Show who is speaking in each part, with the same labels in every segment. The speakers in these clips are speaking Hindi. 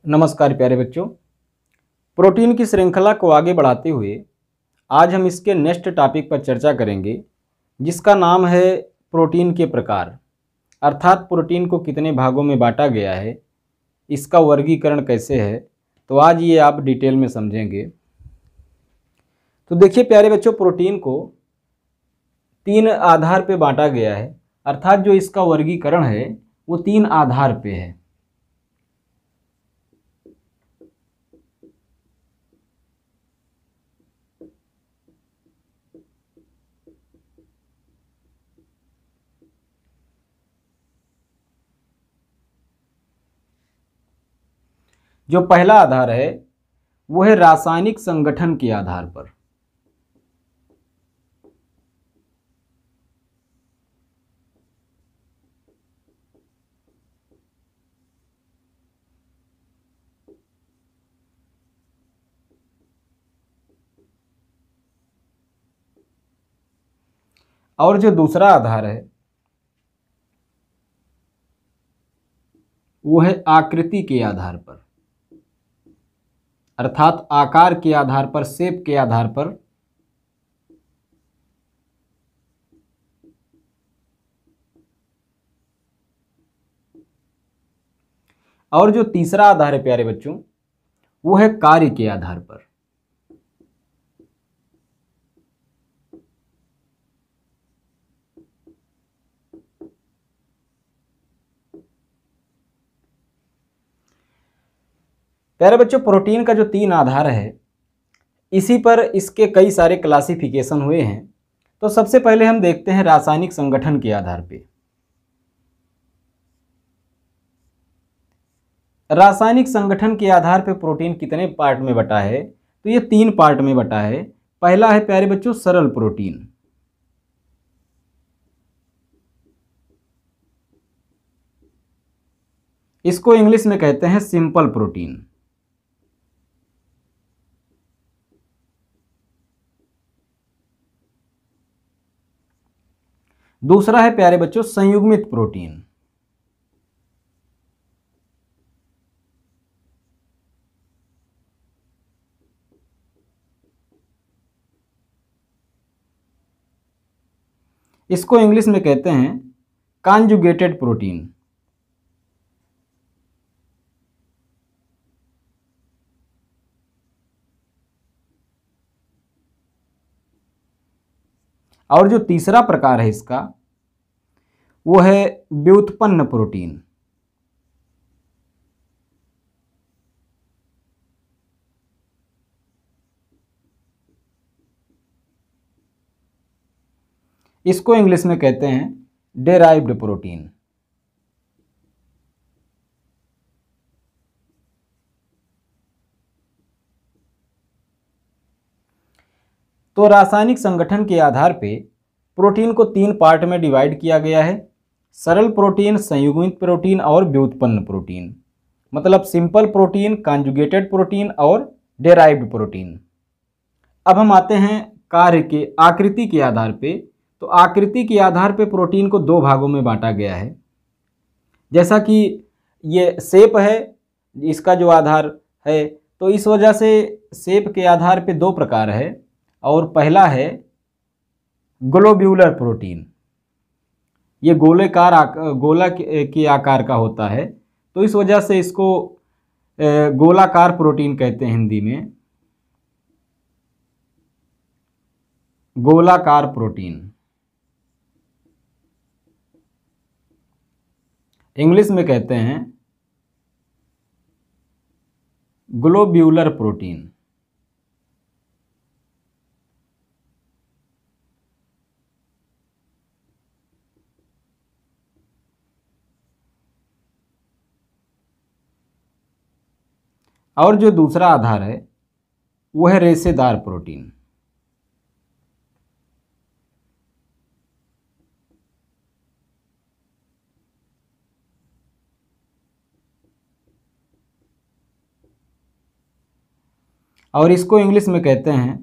Speaker 1: नमस्कार प्यारे बच्चों। प्रोटीन की श्रृंखला को आगे बढ़ाते हुए आज हम इसके नेक्स्ट टॉपिक पर चर्चा करेंगे, जिसका नाम है प्रोटीन के प्रकार। अर्थात प्रोटीन को कितने भागों में बांटा गया है, इसका वर्गीकरण कैसे है, तो आज ये आप डिटेल में समझेंगे। तो देखिए प्यारे बच्चों, प्रोटीन को 3 आधार पे बांटा गया है। अर्थात जो इसका वर्गीकरण है वो 3 आधार पे है। जो पहला आधार है वो है रासायनिक संगठन के आधार पर। और जो दूसरा आधार है वो है आकृति के आधार पर, अर्थात आकार के आधार पर, शेप के आधार पर। और जो तीसरा आधार है प्यारे बच्चों, वो है कार्य के आधार पर। प्यारे बच्चों, प्रोटीन का जो 3 आधार है, इसी पर इसके कई सारे क्लासिफिकेशन हुए हैं। तो सबसे पहले हम देखते हैं रासायनिक संगठन के आधार पे। रासायनिक संगठन के आधार पे प्रोटीन कितने पार्ट में बटा है, तो ये 3 पार्ट में बटा है। पहला है प्यारे बच्चों सरल प्रोटीन। इसको इंग्लिश में कहते हैं सिंपल प्रोटीन। दूसरा है प्यारे बच्चों संयुग्मित प्रोटीन। इसको इंग्लिश में कहते हैं कॉन्जुगेटेड प्रोटीन। और जो तीसरा प्रकार है इसका, वो है व्युत्पन्न प्रोटीन। इसको इंग्लिश में कहते हैं डेराइव्ड प्रोटीन। तो रासायनिक संगठन के आधार पे प्रोटीन को 3 पार्ट में डिवाइड किया गया है: सरल प्रोटीन, संयुग्मित प्रोटीन और व्युत्पन्न प्रोटीन। मतलब सिंपल प्रोटीन, कॉन्जुगेटेड प्रोटीन और डेराइव्ड प्रोटीन। अब हम आते हैं कार्य के, आकृति के आधार पे। तो आकृति के आधार पे प्रोटीन को 2 भागों में बांटा गया है। जैसा कि ये शेप है, इसका जो आधार है, तो इस वजह से शेप के आधार पे 2 प्रकार है। और पहला है ग्लोब्यूलर प्रोटीन। ये गोला के आकार का होता है, तो इस वजह से इसको गोलाकार प्रोटीन कहते हैं हिंदी में, गोलाकार प्रोटीन। इंग्लिश में कहते हैं ग्लोब्यूलर प्रोटीन। और जो दूसरा आधार है वो है रेशेदार प्रोटीन। और इसको इंग्लिश में कहते हैं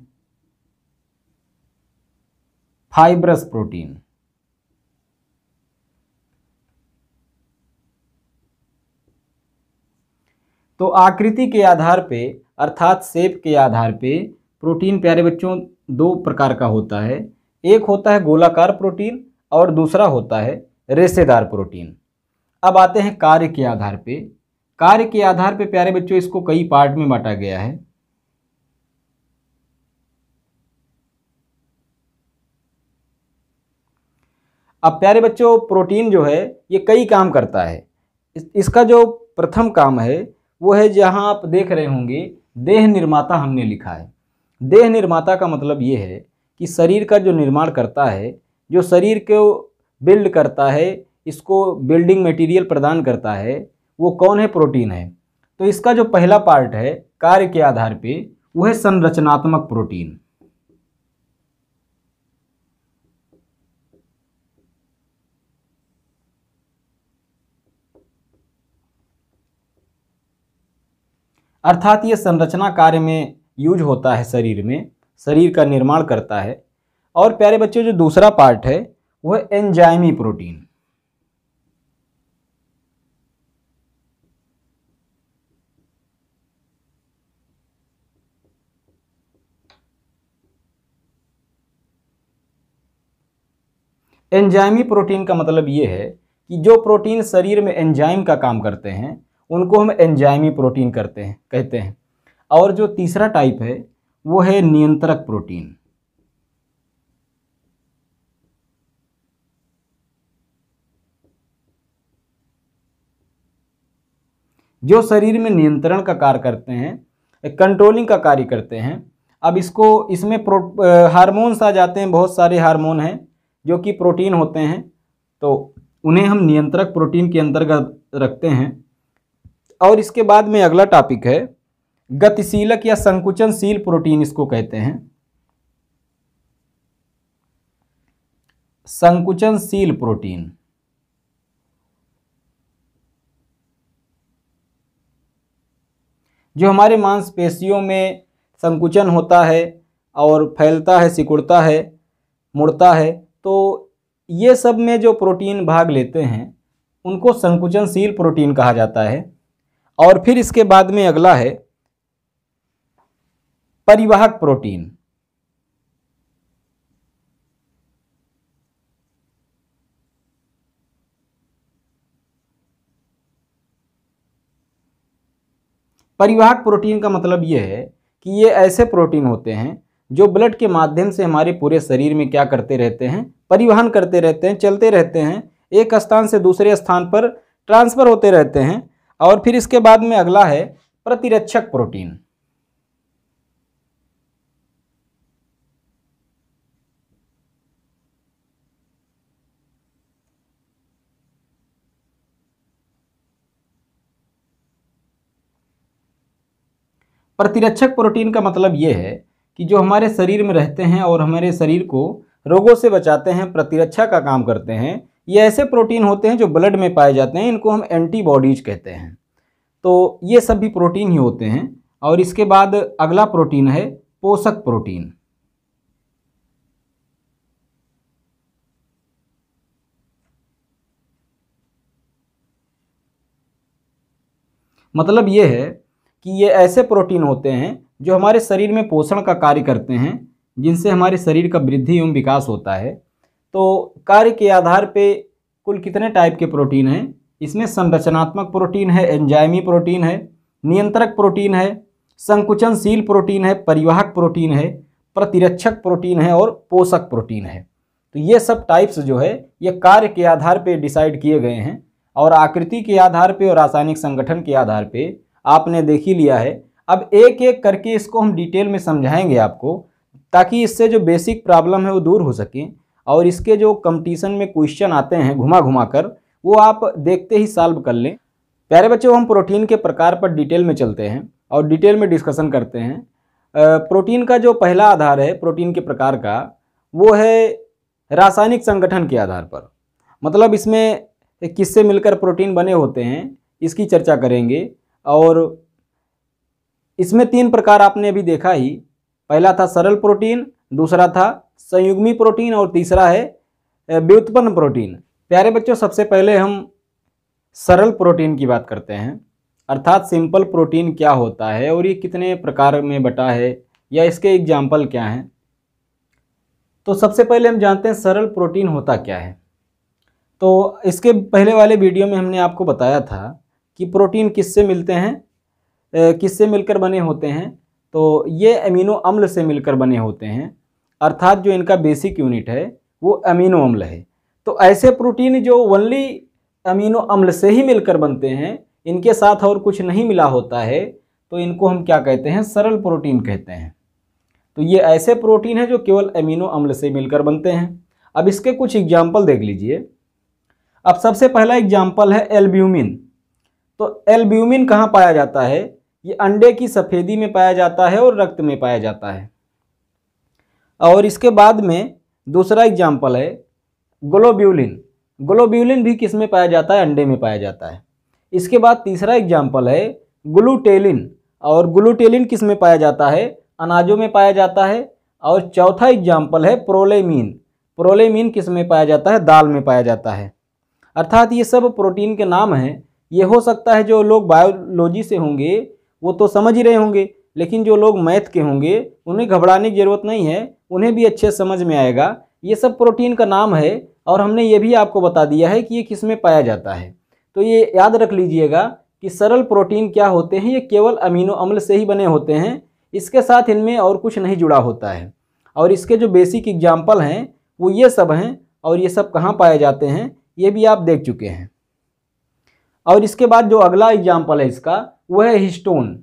Speaker 1: फाइब्रस प्रोटीन। तो आकृति के आधार पे अर्थात शेप के आधार पे प्रोटीन प्यारे बच्चों दो प्रकार का होता है। एक होता है गोलाकार प्रोटीन और दूसरा होता है रेशेदार प्रोटीन। अब आते हैं कार्य के आधार पे। कार्य के आधार पे प्यारे बच्चों इसको कई पार्ट में बांटा गया है। अब प्यारे बच्चों प्रोटीन जो है ये कई काम करता है। इसका जो प्रथम काम है वो है, जहां आप देख रहे होंगे देह निर्माता हमने लिखा है। देह निर्माता का मतलब ये है कि शरीर का जो निर्माण करता है, जो शरीर को बिल्ड करता है, इसको बिल्डिंग मटेरियल प्रदान करता है, वो कौन है? प्रोटीन है। तो इसका जो पहला पार्ट है कार्य के आधार पे वो है संरचनात्मक प्रोटीन। अर्थात ये संरचना कार्य में यूज होता है, शरीर में शरीर का निर्माण करता है। और प्यारे बच्चों जो दूसरा पार्ट है वो है एंजाइमी प्रोटीन। एंजाइमी प्रोटीन का मतलब ये है कि जो प्रोटीन शरीर में एंजाइम का काम करते हैं उनको हम एंजाइमी प्रोटीन कहते हैं। और जो तीसरा टाइप है वो है नियंत्रक प्रोटीन। जो शरीर में नियंत्रण का कार्य करते हैं, कंट्रोलिंग का कार्य करते हैं। अब इसमें हार्मोन्स आ जाते हैं, बहुत सारे हार्मोन हैं जो कि प्रोटीन होते हैं, तो उन्हें हम नियंत्रक प्रोटीन के अंतर्गत रखते हैं। और इसके बाद में अगला टॉपिक है गतिशीलक या संकुचनशील प्रोटीन, इसको कहते हैं संकुचनशील प्रोटीन। जो हमारे मांसपेशियों में संकुचन होता है और फैलता है, सिकुड़ता है, मुड़ता है, तो ये सब में जो प्रोटीन भाग लेते हैं उनको संकुचनशील प्रोटीन कहा जाता है। और फिर इसके बाद में अगला है परिवाहक प्रोटीन। परिवाहक प्रोटीन का मतलब ये है कि ये ऐसे प्रोटीन होते हैं जो ब्लड के माध्यम से हमारे पूरे शरीर में क्या करते रहते हैं? परिवहन करते रहते हैं, चलते रहते हैं, एक स्थान से दूसरे स्थान पर ट्रांसफर होते रहते हैं। और फिर इसके बाद में अगला है प्रतिरक्षक प्रोटीन। प्रतिरक्षक प्रोटीन का मतलब ये है कि जो हमारे शरीर में रहते हैं और हमारे शरीर को रोगों से बचाते हैं, प्रतिरक्षा का काम करते हैं। ये ऐसे प्रोटीन होते हैं जो ब्लड में पाए जाते हैं, इनको हम एंटीबॉडीज कहते हैं। तो ये सब भी प्रोटीन ही होते हैं। और इसके बाद अगला प्रोटीन है पोषक प्रोटीन। मतलब ये है कि ये ऐसे प्रोटीन होते हैं जो हमारे शरीर में पोषण का कार्य करते हैं, जिनसे हमारे शरीर का वृद्धि एवं विकास होता है। तो कार्य के आधार पे कुल कितने टाइप के प्रोटीन हैं? इसमें संरचनात्मक प्रोटीन है, एंजाइमी प्रोटीन है, नियंत्रक प्रोटीन है, संकुचनशील प्रोटीन है, परिवाहक प्रोटीन है, प्रतिरक्षक प्रोटीन है और पोषक प्रोटीन है। तो ये सब टाइप्स जो है ये कार्य के आधार पे डिसाइड किए गए हैं। और आकृति के आधार पे और रासायनिक संगठन के आधार पे आपने देख ही लिया है। अब एक एक करके इसको हम डिटेल में समझाएंगे आपको, ताकि इससे जो बेसिक प्रॉब्लम है वो दूर हो सके। और इसके जो कंपटीशन में क्वेश्चन आते हैं घुमा घुमा कर, वो आप देखते ही सॉल्व कर लें। प्यारे बच्चों, हम प्रोटीन के प्रकार पर डिटेल में चलते हैं और डिटेल में डिस्कशन करते हैं। प्रोटीन का जो पहला आधार है प्रोटीन के प्रकार का, वो है रासायनिक संगठन के आधार पर। मतलब इसमें किससे मिलकर प्रोटीन बने होते हैं, इसकी चर्चा करेंगे। और इसमें तीन प्रकार आपने अभी देखा ही। पहला था सरल प्रोटीन, दूसरा था संयुग्मी प्रोटीन और तीसरा है व्युत्पन्न प्रोटीन। प्यारे बच्चों, सबसे पहले हम सरल प्रोटीन की बात करते हैं। अर्थात सिंपल प्रोटीन क्या होता है और ये कितने प्रकार में बटा है या इसके एग्जाम्पल क्या हैं। तो सबसे पहले हम जानते हैं सरल प्रोटीन होता क्या है। तो इसके पहले वाले वीडियो में हमने आपको बताया था कि प्रोटीन किससे मिलते हैं, किससे मिलकर बने होते हैं। तो ये अमीनो अम्ल से मिलकर बने होते हैं, अर्थात जो इनका बेसिक यूनिट है वो अमीनो अम्ल है। तो ऐसे प्रोटीन जो ओनली अमीनो अम्ल से ही मिलकर बनते हैं, इनके साथ और कुछ नहीं मिला होता है, तो इनको हम क्या कहते हैं, सरल प्रोटीन कहते हैं। तो ये ऐसे प्रोटीन है जो केवल अमीनो अम्ल से मिलकर बनते हैं। अब इसके कुछ एग्जाम्पल देख लीजिए। अब सबसे पहला एग्जाम्पल है एल्ब्यूमिन। तो एल्ब्यूमिन कहाँ पाया जाता है, ये अंडे की सफ़ेदी में पाया जाता है और रक्त में पाया जाता है। और इसके बाद में दूसरा एग्जाम्पल है ग्लोब्यूलिन। ग्लोब्यूलिन भी किस में पाया जाता है, अंडे में पाया जाता है। इसके बाद तीसरा एग्जाम्पल है ग्लूटेलिन, और ग्लूटेलिन किस में पाया जाता है, अनाजों में पाया जाता है। और चौथा एग्जाम्पल है प्रोलेमीन। प्रोलेमीन किस में पाया जाता है, दाल में पाया जाता है। अर्थात ये सब प्रोटीन के नाम हैं। ये हो सकता है जो लोग बायोलॉजी से होंगे वो तो समझ ही रहे होंगे, लेकिन जो लोग मैथ के होंगे उन्हें घबराने की ज़रूरत नहीं है, उन्हें भी अच्छे समझ में आएगा। ये सब प्रोटीन का नाम है और हमने ये भी आपको बता दिया है कि ये किस में पाया जाता है। तो ये याद रख लीजिएगा कि सरल प्रोटीन क्या होते हैं, ये केवल अमीनो अम्ल से ही बने होते हैं, इसके साथ इनमें और कुछ नहीं जुड़ा होता है। और इसके जो बेसिक एग्जाम्पल हैं वो ये सब हैं, और ये सब कहाँ पाए जाते हैं ये भी आप देख चुके हैं। और इसके बाद जो अगला एग्जाम्पल है इसका वो है हिस्टोन।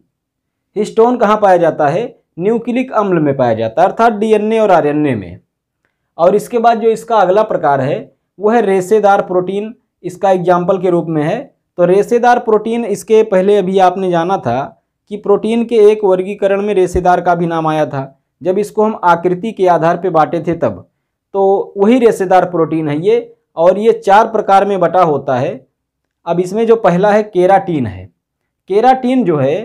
Speaker 1: हिस्टोन कहाँ पाया जाता है, न्यूक्लिक अम्ल में पाया जाता है, अर्थात डीएनए और आरएनए में। और इसके बाद जो इसका अगला प्रकार है वो है रेशेदार प्रोटीन, इसका एग्जाम्पल के रूप में है। तो रेशेदार प्रोटीन, इसके पहले अभी आपने जाना था कि प्रोटीन के एक वर्गीकरण में रेशेदार का भी नाम आया था, जब इसको हम आकृति के आधार पर बांटे थे तब। तो वही रेशेदार प्रोटीन है ये, और ये 4 प्रकार में बटा होता है। अब इसमें जो पहला है केराटिन है। केराटिन जो है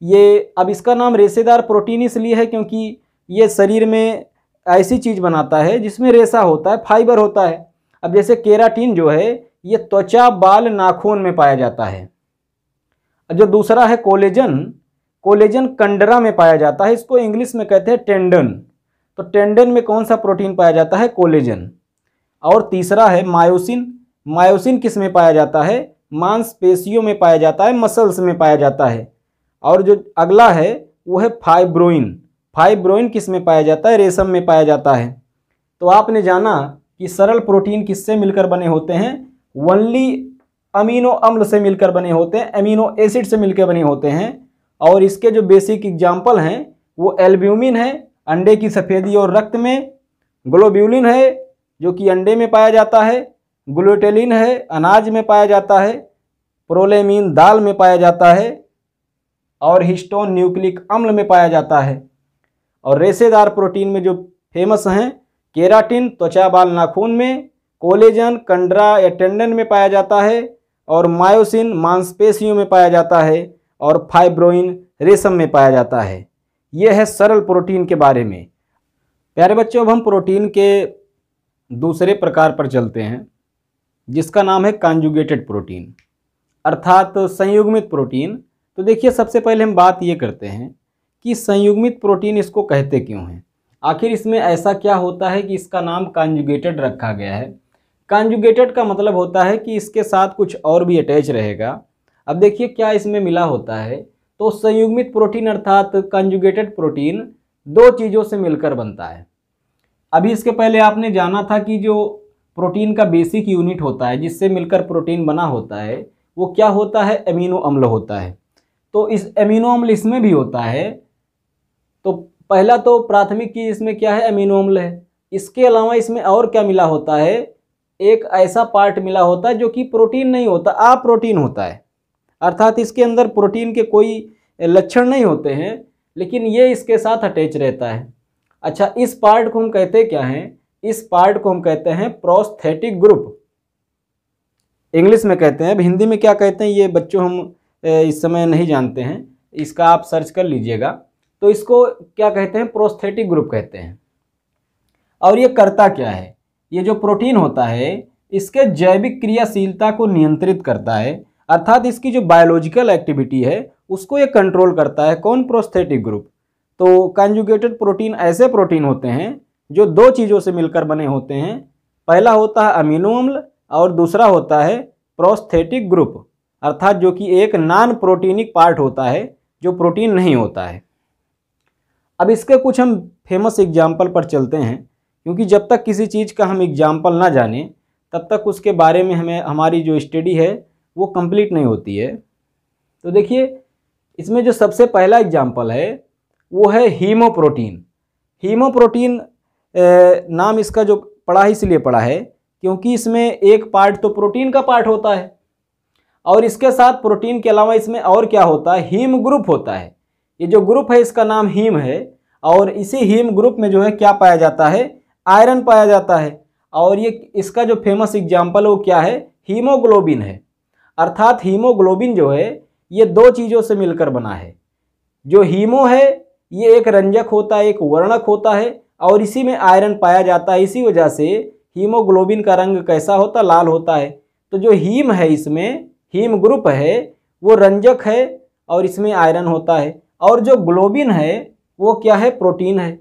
Speaker 1: ये, अब इसका नाम रेशेदार प्रोटीन इसलिए है क्योंकि ये शरीर में ऐसी चीज़ बनाता है जिसमें रेशा होता है, फाइबर होता है। अब जैसे केराटिन जो है ये त्वचा, बाल, नाखून में पाया जाता है। जो दूसरा है कोलेजन। कोलेजन कंडरा में पाया जाता है, इसको इंग्लिश में कहते हैं टेंडन। तो टेंडन में कौन सा प्रोटीन पाया जाता है, कोलेजन। और तीसरा है मायोसिन। मायोसिन किस में पाया जाता है, मांसपेशियों में पाया जाता है, मसल्स में पाया जाता है। और जो अगला है वो है फाइब्रोइन। फाइब्रोइन किस में पाया जाता है, रेशम में पाया जाता है। तो आपने जाना कि सरल प्रोटीन किससे मिलकर बने होते हैं, ओनली अमीनो अम्ल से मिलकर बने होते हैं, अमीनो एसिड से मिलकर बने होते हैं। और इसके जो बेसिक एग्जाम्पल हैं वो एल्ब्यूमिन है, अंडे की सफ़ेदी और रक्त में। ग्लोब्यूलिन है जो कि अंडे में पाया जाता है। ग्लूटेलिन है, अनाज में पाया जाता है। प्रोलेमीन दाल में पाया जाता है। और हिस्टोन न्यूक्लिक अम्ल में पाया जाता है। और रेशेदार प्रोटीन में जो फेमस हैं, केराटिन त्वचा, बाल, नाखून में, कोलेजन कंडरा या टेंडन में पाया जाता है, और मायोसिन मांसपेशियों में पाया जाता है, और फाइब्रोइन रेशम में पाया जाता है। ये है सरल प्रोटीन के बारे में। प्यारे बच्चों, अब हम प्रोटीन के दूसरे प्रकार पर चलते हैं जिसका नाम है कॉन्जुगेटेड प्रोटीन, अर्थात संयुग्मित प्रोटीन। तो देखिए, सबसे पहले हम बात ये करते हैं कि संयुग्मित प्रोटीन इसको कहते क्यों हैं, आखिर इसमें ऐसा क्या होता है कि इसका नाम कॉन्जुगेटेड रखा गया है। कॉन्जुगेटेड का मतलब होता है कि इसके साथ कुछ और भी अटैच रहेगा। अब देखिए क्या इसमें मिला होता है। तो संयुग्मित प्रोटीन अर्थात कॉन्जुगेटेड प्रोटीन 2 चीज़ों से मिलकर बनता है। अभी इसके पहले आपने जाना था कि जो प्रोटीन का बेसिक यूनिट होता है जिससे मिलकर प्रोटीन बना होता है वो क्या होता है, अमीनो अम्ल होता है। तो इस अमीनो अम्ल इसमें भी होता है। तो पहला तो प्राथमिक चीज़ इसमें क्या है, अमीनो अम्ल है। इसके अलावा इसमें और क्या मिला होता है, एक ऐसा पार्ट मिला होता है जो कि प्रोटीन नहीं होता, अप्रोटीन होता है। अर्थात इसके अंदर प्रोटीन के कोई लक्षण नहीं होते हैं, लेकिन ये इसके साथ अटैच रहता है। अच्छा, इस पार्ट को हम कहते क्या हैं, इस पार्ट को हम कहते हैं प्रोस्थेटिक ग्रुप, इंग्लिश में कहते हैं। अब हिंदी में क्या कहते हैं ये बच्चों हम इस समय नहीं जानते हैं, इसका आप सर्च कर लीजिएगा। तो इसको क्या कहते हैं, प्रोस्थेटिक ग्रुप कहते हैं। और ये करता क्या है, ये जो प्रोटीन होता है इसके जैविक क्रियाशीलता को नियंत्रित करता है, अर्थात इसकी जो बायोलॉजिकल एक्टिविटी है उसको ये कंट्रोल करता है। कौन? Prosthetic group. तो कंजुगेटेड प्रोटीन ऐसे प्रोटीन होते हैं जो दो चीज़ों से मिलकर बने होते हैं। पहला होता है अमीनो अम्ल और दूसरा होता है प्रोस्थेटिक ग्रुप, अर्थात जो कि एक नॉन प्रोटीनिक पार्ट होता है, जो प्रोटीन नहीं होता है। अब इसके कुछ हम फेमस एग्जाम्पल पर चलते हैं, क्योंकि जब तक किसी चीज़ का हम एग्जाम्पल ना जानें तब तक उसके बारे में हमें हमारी जो स्टडी है वो कंप्लीट नहीं होती है। तो देखिए, इसमें जो सबसे पहला एग्जाम्पल है वो है हीमोप्रोटीन। हीमोप्रोटीन नाम इसका जो पड़ा है इसलिए पड़ा है क्योंकि इसमें एक पार्ट तो प्रोटीन का पार्ट होता है और इसके साथ प्रोटीन के अलावा इसमें और क्या होता है? हीम ग्रुप होता है। ये जो ग्रुप है इसका नाम हीम है और इसी हीम ग्रुप में जो है क्या पाया जाता है? आयरन पाया जाता है। और ये इसका जो फेमस एग्जाम्पल है वो क्या है? हीमोग्लोबिन है। अर्थात हीमोग्लोबिन जो है ये दो चीज़ों से मिलकर बना है। जो हीमो है ये एक रंजक होता है, एक वर्णक होता है और इसी में आयरन पाया जाता है। इसी वजह से हीमोग्लोबिन का रंग कैसा होता? लाल होता है। तो जो हीम है इसमें हीम ग्रुप है वो रंजक है और इसमें आयरन होता है, और जो ग्लोबिन है वो क्या है? प्रोटीन है।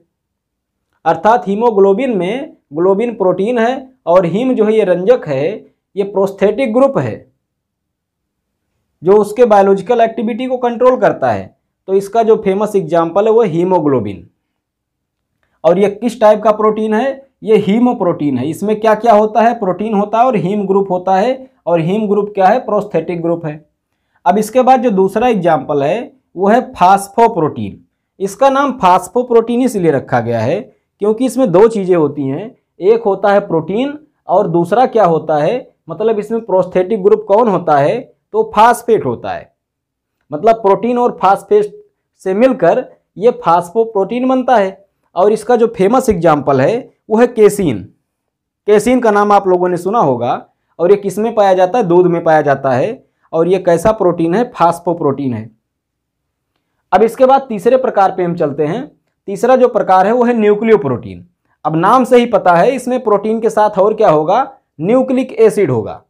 Speaker 1: अर्थात हीमोग्लोबिन में ग्लोबिन प्रोटीन है और हीम जो है ये रंजक है, ये प्रोस्थेटिक ग्रुप है जो उसके बायोलॉजिकल एक्टिविटी को कंट्रोल करता है। तो इसका जो फेमस एग्जाम्पल है वो हीमोग्लोबिन। और ये किस टाइप का प्रोटीन है? ये हीमोप्रोटीन है। इसमें क्या क्या होता है? प्रोटीन होता है और हीम ग्रुप होता है, और हीम ग्रुप क्या है? प्रोस्थेटिक ग्रुप है। अब इसके बाद जो दूसरा एग्जाम्पल है वो है फास्फोप्रोटीन। इसका नाम फास्फोप्रोटीन इसलिए रखा गया है क्योंकि इसमें दो चीज़ें होती हैं, एक होता है प्रोटीन और दूसरा क्या होता है? मतलब इसमें प्रोस्थेटिक ग्रुप कौन होता है? तो फास्फेट होता है। मतलब प्रोटीन और फास्फेट से मिलकर ये फास्फोप्रोटीन बनता है। और इसका जो फेमस एग्जाम्पल है वो है केसीन। केसीन का नाम आप लोगों ने सुना होगा, और ये किस में पाया जाता है? दूध में पाया जाता है। और ये कैसा प्रोटीन है? फास्फोप्रोटीन है। अब इसके बाद तीसरे प्रकार पे हम चलते हैं। तीसरा जो प्रकार है वो है न्यूक्लियोप्रोटीन। अब नाम से ही पता है इसमें प्रोटीन के साथ और क्या होगा? न्यूक्लिक एसिड होगा।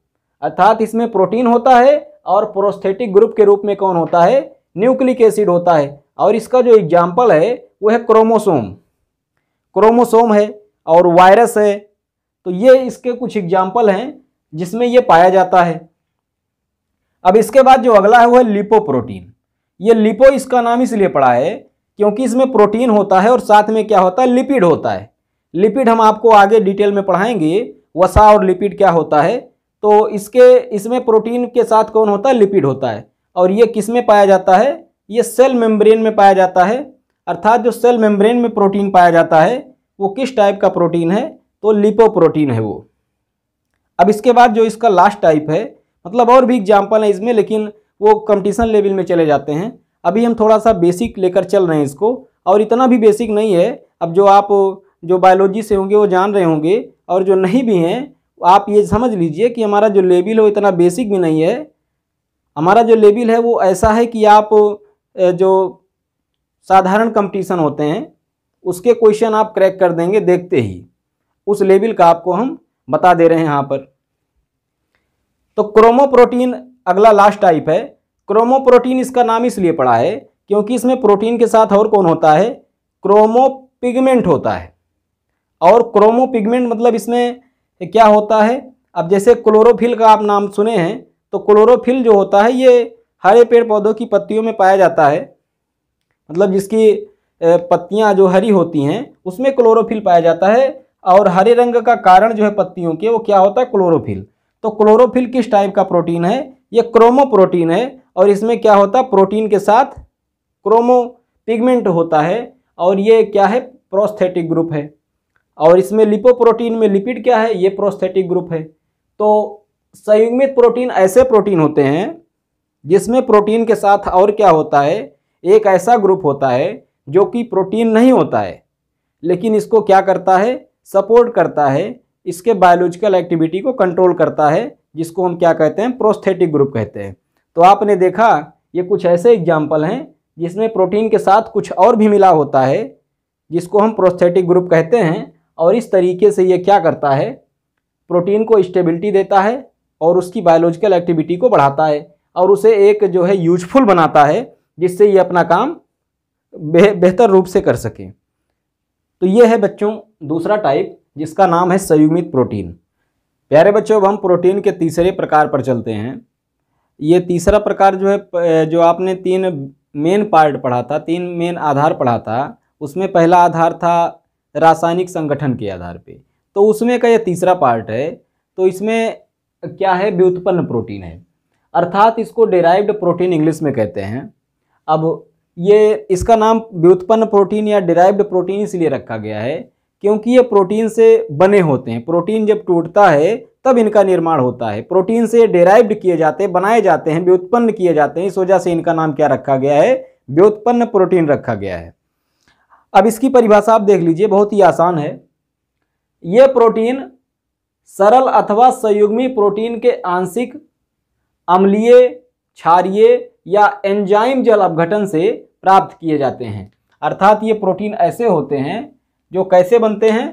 Speaker 1: अर्थात इसमें प्रोटीन होता है और प्रोस्थेटिक ग्रुप के रूप में कौन होता है? न्यूक्लिक एसिड होता है। और इसका जो एग्जाम्पल है वो है क्रोमोसोम। क्रोमोसोम है और वायरस है। तो ये इसके कुछ एग्जाम्पल हैं जिसमें ये पाया जाता है। अब इसके बाद जो अगला है वो है लिपोप्रोटीन। ये लिपो इसका नाम इसलिए पड़ा है क्योंकि इसमें प्रोटीन होता है और साथ में क्या होता है? लिपिड होता है। लिपिड हम आपको आगे डिटेल में पढ़ाएंगे, वसा और लिपिड क्या होता है। तो इसमें प्रोटीन के साथ कौन होता है? लिपिड होता है। और ये किस में पाया जाता है? ये सेल मेम्ब्रेन में पाया जाता है। अर्थात जो सेल मेम्ब्रेन में प्रोटीन पाया जाता है वो किस टाइप का प्रोटीन है? तो लिपोप्रोटीन है वो। अब इसके बाद जो इसका लास्ट टाइप है, मतलब और भी एग्जाम्पल है इसमें, लेकिन वो कंपटीशन लेवल में चले जाते हैं। अभी हम थोड़ा सा बेसिक लेकर चल रहे हैं इसको, और इतना भी बेसिक नहीं है। अब जो बायोलॉजी से होंगे वो जान रहे होंगे, और जो नहीं भी हैं आप ये समझ लीजिए कि हमारा जो लेवल है वो इतना बेसिक भी नहीं है। हमारा जो लेवल है वो ऐसा है कि आप जो साधारण कंपटीशन होते हैं उसके क्वेश्चन आप क्रैक कर देंगे देखते ही। उस लेवल का आपको हम बता दे रहे हैं यहाँ पर। तो क्रोमोप्रोटीन अगला लास्ट टाइप है। क्रोमोप्रोटीन इसका नाम इसलिए पड़ा है क्योंकि इसमें प्रोटीन के साथ और कौन होता है? क्रोमोपिगमेंट होता है। और क्रोमोपिगमेंट मतलब इसमें क्या होता है? अब जैसे क्लोरोफिल का आप नाम सुने हैं, तो क्लोरोफिल जो होता है ये हरे पेड़ पौधों की पत्तियों में पाया जाता है। मतलब जिसकी पत्तियां जो हरी होती हैं उसमें क्लोरोफिल पाया जाता है, और हरे रंग का कारण जो है पत्तियों के वो क्या होता है? क्लोरोफिल। तो क्लोरोफिल किस टाइप का प्रोटीन है? ये क्रोमोप्रोटीन है। और इसमें क्या होता है? प्रोटीन के साथ क्रोमोपिगमेंट होता है, और ये क्या है? प्रोस्थेटिक ग्रुप है। और इसमें लिपोप्रोटीन में लिपिड क्या है? ये प्रोस्थेटिक ग्रुप है। तो संयुग्मित प्रोटीन ऐसे प्रोटीन होते हैं जिसमें प्रोटीन के साथ और क्या होता है? एक ऐसा ग्रुप होता है जो कि प्रोटीन नहीं होता है, लेकिन इसको क्या करता है? सपोर्ट करता है, इसके बायोलॉजिकल एक्टिविटी को कंट्रोल करता है, जिसको हम क्या कहते हैं? प्रोस्थेटिक ग्रुप कहते हैं। तो आपने देखा ये कुछ ऐसे एग्जाम्पल हैं जिसमें प्रोटीन के साथ कुछ और भी मिला होता है जिसको हम प्रोस्थेटिक ग्रुप कहते हैं। और इस तरीके से ये क्या करता है? प्रोटीन को स्टेबिलिटी देता है और उसकी बायोलॉजिकल एक्टिविटी को बढ़ाता है। और उसे एक जो है यूजफुल बनाता है, जिससे ये अपना काम बेहतर रूप से कर सके। तो ये है बच्चों दूसरा टाइप, जिसका नाम है संयुग्मित प्रोटीन। प्यारे बच्चों, अब हम प्रोटीन के तीसरे प्रकार पर चलते हैं। ये तीसरा प्रकार जो है, जो आपने 3 मेन पार्ट पढ़ा था, 3 मेन आधार पढ़ा था, उसमें पहला आधार था रासायनिक संगठन के आधार पे, तो उसमें का ये तीसरा पार्ट है। तो इसमें क्या है, व्युत्पन्न प्रोटीन है, अर्थात इसको डेराइव्ड प्रोटीन इंग्लिश में कहते हैं। अब ये इसका नाम व्युत्पन्न प्रोटीन या डेराइव्ड प्रोटीन इसलिए रखा गया है क्योंकि ये प्रोटीन से बने होते हैं। प्रोटीन जब टूटता है तब इनका निर्माण होता है। प्रोटीन से डेराइव्ड किए जाते हैं, बनाए जाते हैं, व्युत्पन्न किए जाते हैं। इस वजह से इनका नाम क्या रखा गया है, व्युत्पन्न प्रोटीन रखा गया है। अब इसकी परिभाषा आप देख लीजिए, बहुत ही आसान है। ये प्रोटीन सरल अथवा संयुग्मी प्रोटीन के आंशिक अम्लीय, क्षारीय या एंजाइम जल अपघटन से प्राप्त किए जाते हैं। अर्थात ये प्रोटीन ऐसे होते हैं जो कैसे बनते हैं,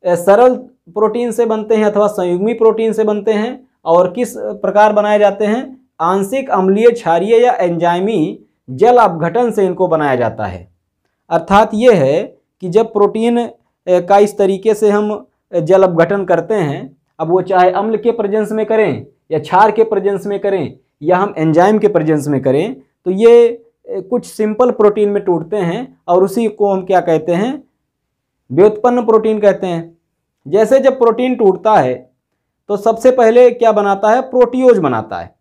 Speaker 1: सरल प्रोटीन से बनते हैं अथवा संयुग्मी प्रोटीन से बनते हैं। और किस प्रकार बनाए जाते हैं, आंशिक अम्लीय, क्षारीय या एंजाइमी जल अपघटन से इनको बनाया जाता है। अर्थात ये है कि जब प्रोटीन का इस तरीके से हम जल अपघटन करते हैं, अब वो चाहे अम्ल के प्रेजेंस में करें या क्षार के प्रेजेंस में करें या हम एंजाइम के प्रेजेंस में करें, तो ये कुछ सिंपल प्रोटीन में टूटते हैं और उसी को हम क्या कहते हैं, व्युत्पन्न प्रोटीन कहते हैं। जैसे जब प्रोटीन टूटता है तो सबसे पहले क्या बनाता है, प्रोटियोज बनाता है।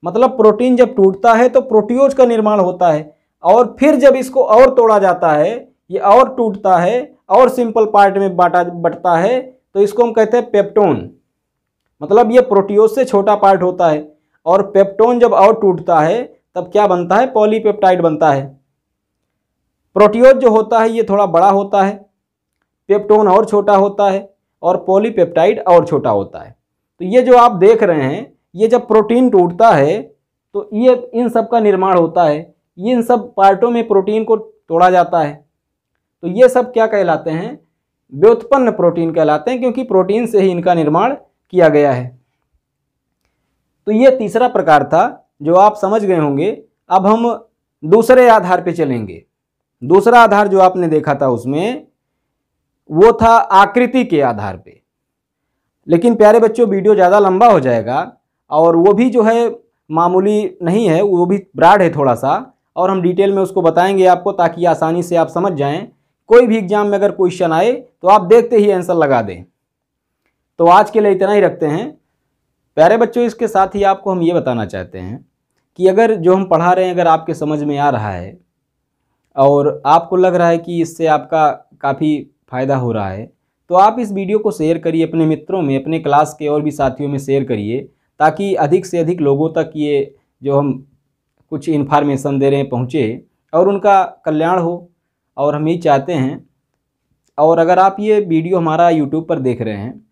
Speaker 1: मतलब प्रोटीन जब टूटता है तो प्रोटियोज का निर्माण होता है, और फिर जब इसको और तोड़ा जाता है, ये और टूटता है और सिंपल पार्ट में बटता है, तो इसको हम कहते हैं पेप्टोन। मतलब ये प्रोटियोज से छोटा पार्ट होता है, और पेप्टोन जब और टूटता है तब क्या बनता है, पॉलीपेप्टाइड बनता है। प्रोटियोज जो होता है ये थोड़ा बड़ा होता है, पेप्टोन और छोटा होता है, और पॉलीपेप्टाइड और छोटा होता है। तो ये जो आप देख रहे हैं, ये जब प्रोटीन टूटता है तो ये इन सब का निर्माण होता है, ये इन सब पार्टों में प्रोटीन को तोड़ा जाता है। तो ये सब क्या कहलाते हैं, व्युत्पन्न प्रोटीन कहलाते हैं, क्योंकि प्रोटीन से ही इनका निर्माण किया गया है। तो ये तीसरा प्रकार था जो आप समझ गए होंगे। अब हम दूसरे आधार पे चलेंगे। दूसरा आधार जो आपने देखा था उसमें वो था आकृति के आधार पे। लेकिन प्यारे बच्चों, वीडियो ज़्यादा लंबा हो जाएगा और वो भी जो है मामूली नहीं है, वो भी ब्रॉड है थोड़ा सा, और हम डिटेल में उसको बताएंगे आपको, ताकि आसानी से आप समझ जाएं। कोई भी एग्जाम में अगर क्वेश्चन आए तो आप देखते ही आंसर लगा दें। तो आज के लिए इतना ही रखते हैं प्यारे बच्चों। इसके साथ ही आपको हम ये बताना चाहते हैं कि अगर जो हम पढ़ा रहे हैं अगर आपके समझ में आ रहा है और आपको लग रहा है कि इससे आपका काफ़ी फ़ायदा हो रहा है, तो आप इस वीडियो को शेयर करिए अपने मित्रों में, अपने क्लास के और भी साथियों में शेयर करिए, ताकि अधिक से अधिक लोगों तक ये जो हम कुछ इन्फॉर्मेशन दे रहे हैं पहुँचे और उनका कल्याण हो, और हम यही चाहते हैं। और अगर आप ये वीडियो हमारा यूट्यूब पर देख रहे हैं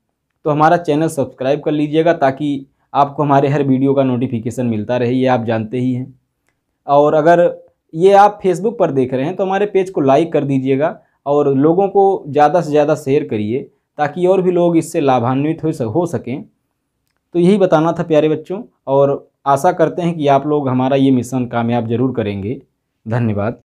Speaker 1: तो हमारा चैनल सब्सक्राइब कर लीजिएगा, ताकि आपको हमारे हर वीडियो का नोटिफिकेशन मिलता रहे, ये आप जानते ही हैं। और अगर ये आप फेसबुक पर देख रहे हैं तो हमारे पेज को लाइक कर दीजिएगा और लोगों को ज़्यादा से ज़्यादा शेयर करिए, ताकि और भी लोग इससे लाभान्वित हो सकें। तो यही बताना था प्यारे बच्चों, और आशा करते हैं कि आप लोग हमारा ये मिशन कामयाब ज़रूर करेंगे। धन्यवाद।